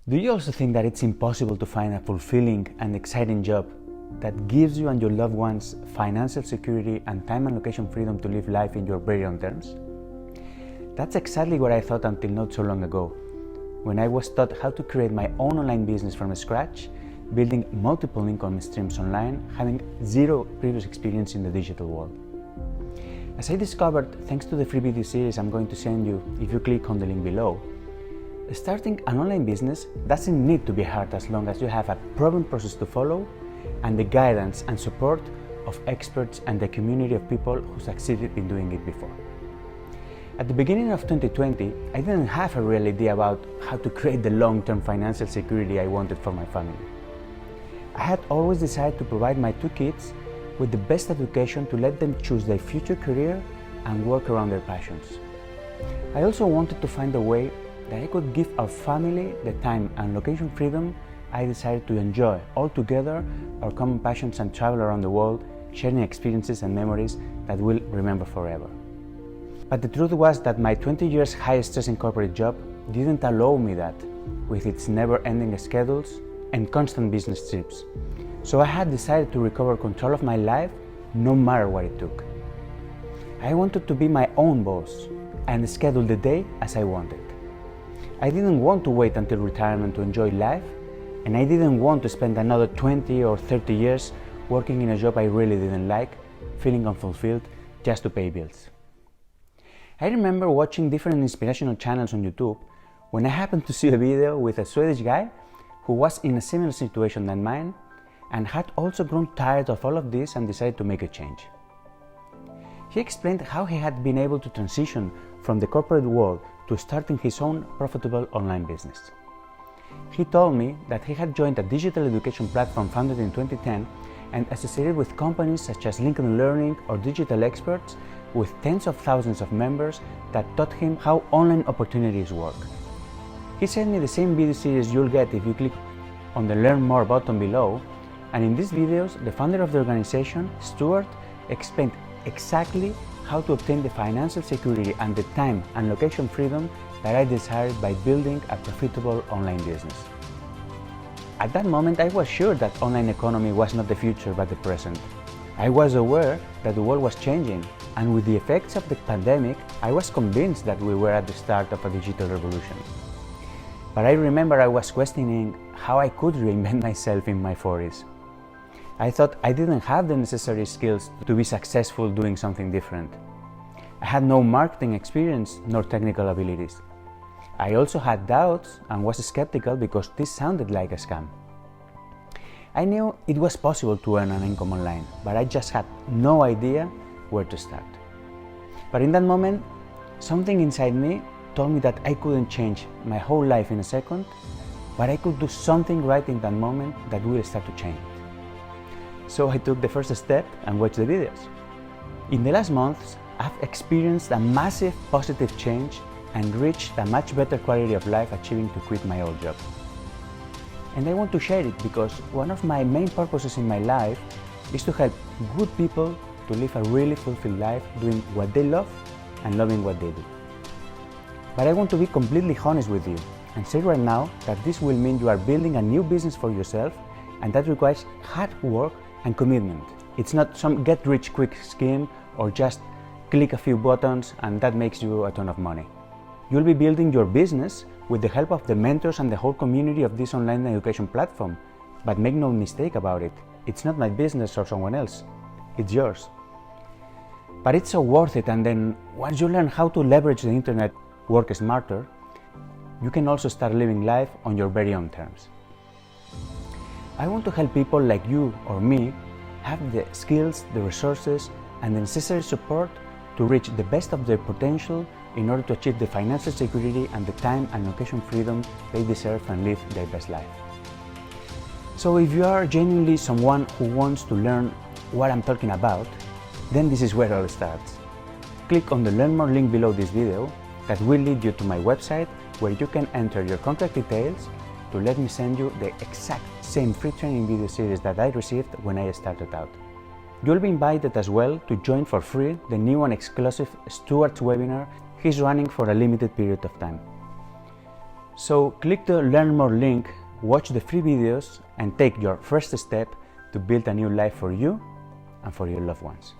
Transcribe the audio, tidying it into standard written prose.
Do you also think that it's impossible to find a fulfilling and exciting job that gives you and your loved ones financial security and time and location freedom to live life in your very own terms? That's exactly what I thought until not so long ago, when I was taught how to create my own online business from scratch, building multiple income streams online, having zero previous experience in the digital world. As I discovered, thanks to the free video series I'm going to send you if you click on the link below, starting an online business doesn't need to be hard as long as you have a proven process to follow and the guidance and support of experts and the community of people who succeeded in doing it before. At the beginning of 2020, I didn't have a real idea about how to create the long-term financial security I wanted for my family. I had always decided to provide my two kids with the best education to let them choose their future career and work around their passions. I also wanted to find a way that I could give our family the time and location freedom I decided to enjoy all together our common passions and travel around the world, sharing experiences and memories that we'll remember forever. But the truth was that my 20 years high-stressing corporate job didn't allow me that, with its never-ending schedules and constant business trips. So I had decided to recover control of my life no matter what it took. I wanted to be my own boss and schedule the day as I wanted. I didn't want to wait until retirement to enjoy life, and I didn't want to spend another 20 or 30 years working in a job I really didn't like, feeling unfulfilled just to pay bills. I remember watching different inspirational channels on YouTube when I happened to see a video with a Swedish guy who was in a similar situation than mine and had also grown tired of all of this and decided to make a change. He explained how he had been able to transition from the corporate world to starting his own profitable online business. He told me that he had joined a digital education platform founded in 2010 and associated with companies such as LinkedIn Learning or Digital Experts with tens of thousands of members that taught him how online opportunities work. He sent me the same video series you'll get if you click on the Learn More button below, and in these videos, the founder of the organization, Stuart, explained exactly how to obtain the financial security and the time and location freedom that I desired by building a profitable online business. At that moment, I was sure that online economy was not the future but the present. I was aware that the world was changing, and with the effects of the pandemic, I was convinced that we were at the start of a digital revolution. But I remember I was questioning how I could reinvent myself in my 40s. I thought I didn't have the necessary skills to be successful doing something different. I had no marketing experience nor technical abilities. I also had doubts and was skeptical because this sounded like a scam. I knew it was possible to earn an income online, but I just had no idea where to start. But in that moment, something inside me told me that I couldn't change my whole life in a second, but I could do something right in that moment that will start to change. So I took the first step and watched the videos. In the last months, I've experienced a massive positive change and reached a much better quality of life achieving to quit my old job. And I want to share it because one of my main purposes in my life is to help good people to live a really fulfilled life doing what they love and loving what they do. But I want to be completely honest with you and say right now that this will mean you are building a new business for yourself, and that requires hard work and commitment. It's not some get-rich-quick scheme or just click a few buttons and that makes you a ton of money. You'll be building your business with the help of the mentors and the whole community of this online education platform. But make no mistake about it, it's not my business or someone else, it's yours. But it's so worth it, and then once you learn how to leverage the internet, work smarter, you can also start living life on your very own terms. I want to help people like you or me have the skills, the resources, and the necessary support to reach the best of their potential in order to achieve the financial security and the time and location freedom they deserve and live their best life. So if you are genuinely someone who wants to learn what I'm talking about, then this is where it all starts. Click on the Learn More link below this video that will lead you to my website where you can enter your contact details to let me send you the exact same free training video series that I received when I started out. You'll be invited as well to join for free the new and exclusive Stuart's webinar he's running for a limited period of time. So click the Learn More link, watch the free videos, and take your first step to build a new life for you and for your loved ones.